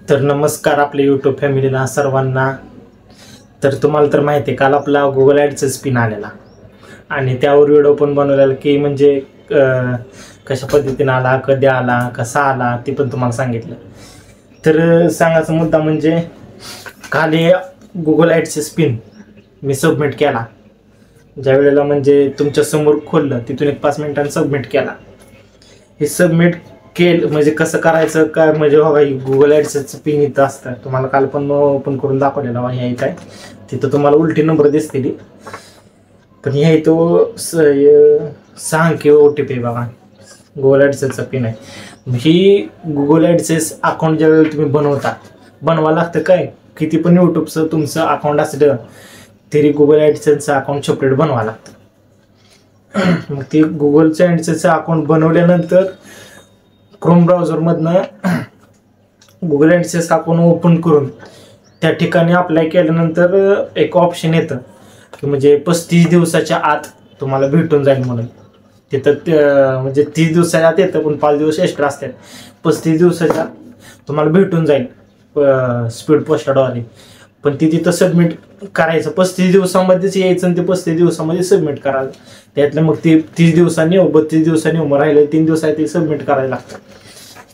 तर नमस्कार आपल्या यूट्यूब फॅमिलीला सर्वांना। तर तुम्हाला तर माहिती आहे काल आपला गुगल ॲडचा स्पिन आलेला आणि त्यावर व्हिडिओ पण बनवलेला की म्हणजे कशा पद्धतीने आला, कधी आला, कसा आला ते पण तुम्हाला सांगितलं। तर सांगायचा मुद्दा म्हणजे काल हे गुगल ॲडचा स्पिन मी सबमिट केला। ज्या वेळेला म्हणजे तुमच्या समोर खोललं तिथून एक 5 मिनिटांनी सबमिट केला। हे सबमिट केलं म्हणजे कसं करायचं काय म्हणजे बघा गुगल ॲडचं पिन इथं असतं, तुम्हाला काल पण ओपन करून दाखवलेलं ह्या इथं आहे, तिथं तुम्हाला उलटी नंबर दिसतील पण ह्या इथं 6 अंकी OTP बघा गुगल ॲडचं पिन आहे। ही गुगल ॲडसेस अकाउंट ज्यावेळेला तुम्ही बनवा लागतं काय किती पण यूट्यूबचं तुमचं अकाउंट असलं तरी गुगल ॲडसेन्सचं अकाउंट सेपरेट बनवावं लागतं। मग ते गुगलचं ॲडसेन्सचं अकाउंट बनवल्यानंतर क्रोम ब्राउझरमधनं गुगल ॲडसेन्स अकाउंट ओपन करून त्या ठिकाणी अप्लाय केल्यानंतर एक ऑप्शन येतं की म्हणजे 35 दिवसाच्या आत तुम्हाला भेटून जाईल म्हणून। तिथं म्हणजे 30 दिवसाच्या आत येतं पण 5 दिवस एक्स्ट्रा असतात। 35 दिवसाच्या तुम्हाला भेटून जाईल स्पीड पोस्टद्वारे, पण ती तिथं सबमिट करायचं 35 दिवसामध्येच यायचं आणि ते 35 दिवसामध्ये सबमिट करायचं। त्यातलं मग ते 30 दिवसांनी 32 दिवसांनी मग राहिले 3 दिवसात ते सबमिट करायला लागतं।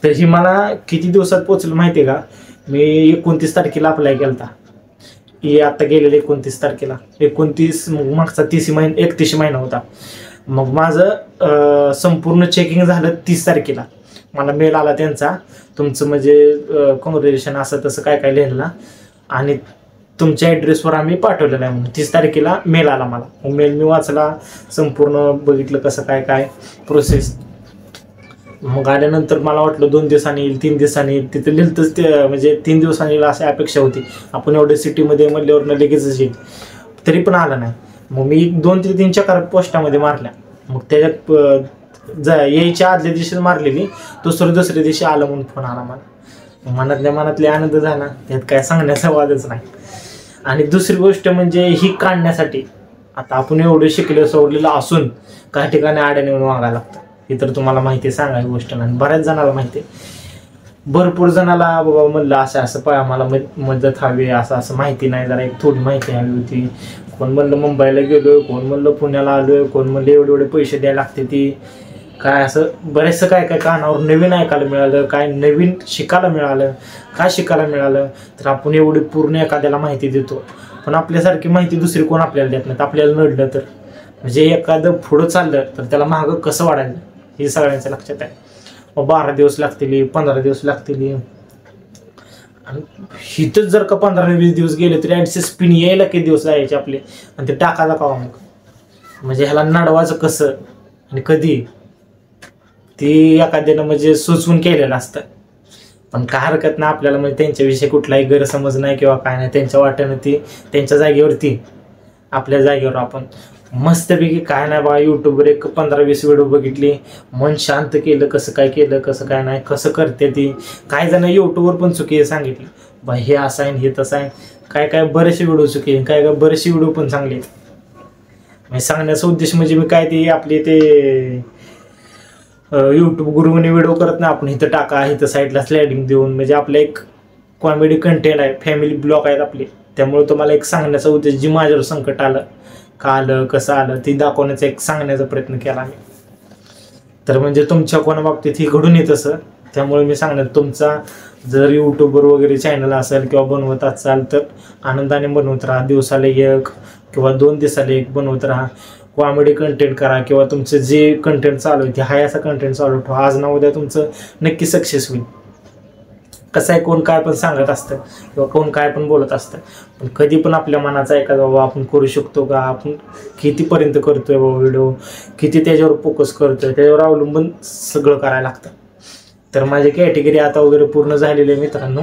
तर ही मला किती दिवसात पोचलं माहिती आहे का? मी 29 तारखेला अप्लाय केला होता, हे आता गेलेलं 29 तारखेला 29 मागचा 31 महिना होता। मग माझं संपूर्ण चेकिंग झालं 30 तारखेला, मला मेल आला त्यांचा तुमचं म्हणजे कॉंग्रॅच्युलेशन असं तसं काय काय लिहिलेलं आणि तुमच्या ॲड्रेसवर आम्ही पाठवलेलं आहे म्हणून 30 तारखेला मेल आला मला। मग मेल मी वाचला, संपूर्ण बघितलं कसं काय काय प्रोसेस। मग आल्यानंतर मला वाटलं 2 दिवसांनी येईल 3 दिवसांनी येईल, तिथं लिहिलंच ते म्हणजे 3 दिवसांनी येईल अशी अपेक्षा होती। आपण एवढ्या सिटीमध्ये म्हणल्यावरनं लगेचच येईल, तरी पण आलं नाही। मग मी 2 ते 3 चक्कर पोस्टामध्ये मारल्या, मग त्याच्यात यायच्या आदल्या दिवशीच मारलेली, दुसऱ्या दिवशी आलं म्हणून फोन आला मला। मनातले आनंद झाला, त्यात काय सांगण्याचा वादच नाही। आणि दुसरी गोष्ट म्हणजे ही काढण्यासाठी आता आपण एवढं शिकले सवरलेलं असून काही ठिकाणी आड्याने येऊन वागायला लागतं, हे तर तुम्हाला माहिती आहे सांगायची गोष्ट नाही, बऱ्याच जणाला माहिती आहे। भरपूर जणाला बाबा म्हणलं असं असं पाय मला मदत हवी, असं असं माहिती नाही, जरा एक थोडी माहिती हवी होती। कोण म्हणलं मुंबईला गेलोय, कोण म्हणलं पुण्याला आलोय, कोण म्हणलं एवढे पैसे द्यायला लागते ती काय, असं बरेचसं काय काय कानावर नवीन ऐकायला मिळालं, काय नवीन शिकायला मिळालं। काय शिकायला मिळालं तर आपण एवढी पूर्ण एखाद्याला माहिती देतो, पण आपल्यासारखी माहिती दुसरी कोण आपल्याला देत नाहीत। आपल्याला नडलं तर म्हणजे एखादं पुढं चाललं तर त्याला मागं कसं वाढायचं हे सगळ्यांच्या लक्षात आहे। मग 12 दिवस लागतील, 15 दिवस लागतील, आणि हिथंच जर का 15-20 दिवस गेले तरी ॲडसेस पिन यायला किती दिवस जायचे आपले, आणि ते टाकायला का मग म्हणजे ह्याला नडवायचं कसं आणि कधी ती एखाद्यानं म्हणजे सुचवून केलेलं असतं। पण काय हरकत नाही आपल्याला, म्हणजे त्यांच्याविषयी कुठलाही गैरसमज नाही किंवा काय नाही, त्यांच्या वाट्यानं ती त्यांच्या जागेवरती आपल्या जागेवर आपण मस्तपैकी काय नाही बा यूट्यूबवर एक 15-20 व्हिडिओ बघितली, मन शांत केलं, कसं काय केलं कसं काय नाही कसं करते ती। काही जण यूट्यूबवर पण चुकी सांगितली बा हे असं आहे हे तसं आहे, काय काय बरेचसे व्हिडिओ चुकी, काय काय बरेचसे व्हिडिओ पण चांगले। म्हणजे सांगण्याचा उद्देश म्हणजे मी काय ते आपले ते यूट्यूब गुरुने व्हिडिओ करत नाही आपण, इथं टाका इथं साईडला स्लायडिंग देऊन, म्हणजे आपलं एक कॉमेडी कंटेंट आहे, फॅमिली ब्लॉग आहेत आपले, त्यामुळे तुम्हाला एक सांगण्याचा उद्देश जी माझ्यावर संकट आलं का आलं कसं आलं ती दाखवण्याचा एक सांगण्याचा प्रयत्न केला मी। तर म्हणजे तुमच्या कोणा बाबतीत ही घडून येत असं, त्यामुळे मी सांगणार तुमचा जर यूट्यूबवर वगैरे चॅनल असेल किंवा बनवत असाल तर आनंदाने बनवत राहा, दिवसाला 1 किंवा 2 दिवसाला 1 बनवत राहा। कॉमेडी कंटेंट करा किंवा तुमचं जे कंटेंट चालू आहे ते हाय असा कंटेंट चालू ठेवा, आज ना उद्या तुमचं नक्की सक्सेस होईल। कसं आहे कोण काय पण सांगत असतं किंवा कोण काय पण बोलत असतं, पण कधी पण आपल्या मनाचा एखादा बाबा आपण करू शकतो का, आपण कितीपर्यंत करतोय बाबा व्हिडिओ, किती त्याच्यावर फोकस करतोय त्याच्यावर अवलंबून सगळं करायला लागतं। तर माझी कॅटेगरी आता वगैरे पूर्ण झालेली आहे मित्रांनो।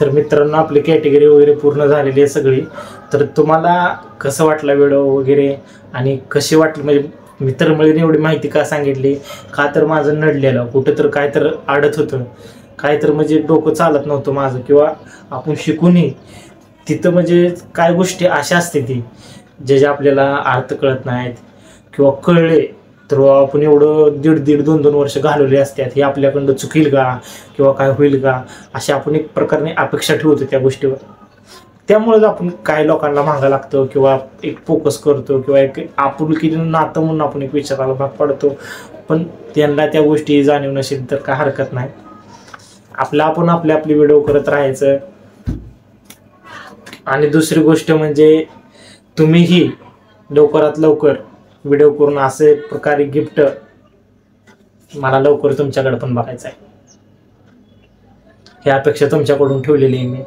तर मित्रांनो आपली कॅटेगरी वगैरे पूर्ण झालेली आहे सगळी। तर तुम्हाला कसं वाटला व्हिडिओ वगैरे आणि कशी वाटली, म्हणजे मित्रमंडळीने एवढी माहिती का सांगितली, का तर माझं नडलेलं कुठं तर काय तर अडत होतं, काय तर म्हणजे डोकं चालत नव्हतं माझं, किंवा आपण शिकूनही तिथं म्हणजे काय गोष्टी अशा असते ती जे आपल्याला अर्थ कळत नाहीत किंवा कळले तर आपण एवढं 1.5-2 वर्ष घालवले असतात, हे आपल्याकडं चुकील का किंवा काय होईल का अशी आपण एक प्रकारे अपेक्षा ठेवतो त्या गोष्टीवर. त्यामुळेच आपण काय लोकांना मागं लागतो किंवा एक फोकस करतो किंवा एक आपुलकीनं नातं म्हणून आपण एक विचारायला भाग पडतो. पण त्यांना त्या गोष्टी जाणीव नसेल तर काय हरकत नाही, आपण आपली व्हिडिओ करत राहायचं. आणि दुसरी गोष्ट म्हणजे तुम्हीही लवकरात लवकर व्हिडिओ करून असे प्रकारे गिफ्ट मला लवकर तुमच्याकडे पण बघायचं आहे, ही अपेक्षा तुमच्याकडून ठेवलेली आहे मी.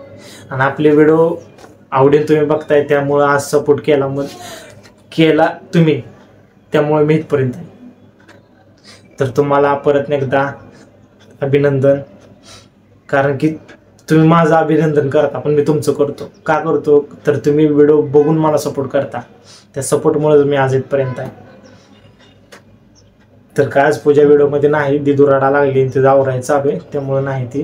आणि आपले व्हिडिओ आवडीन तुम्ही बघताय त्यामुळं आज सपोर्ट केला तुम्ही, त्यामुळे मी इथपर्यंत आहे. तर तुम्हाला परत एकदा अभिनंदन, कारण की तुम्ही माझं अभिनंदन करता पण मी तुमचं करतो. का करतो तर तुम्ही व्हिडिओ बघून मला सपोर्ट करता, त्या सपोर्टमुळे मी आज इथपर्यंत आहे. तर काय आज पूजा व्हिडिओमध्ये नाही, दिदू रडा लागली तिथं आवरायचं चालू आहे त्यामुळे नाही ती.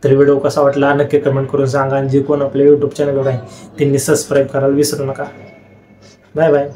तर व्हिडिओ कसा वाटला नक्की कमेंट करून सांगा. आणि जे कोण आपल्या यूट्यूब चॅनलवर आहे त्यांनी सबस्क्राईब करायला विसरू नका. Bye bye.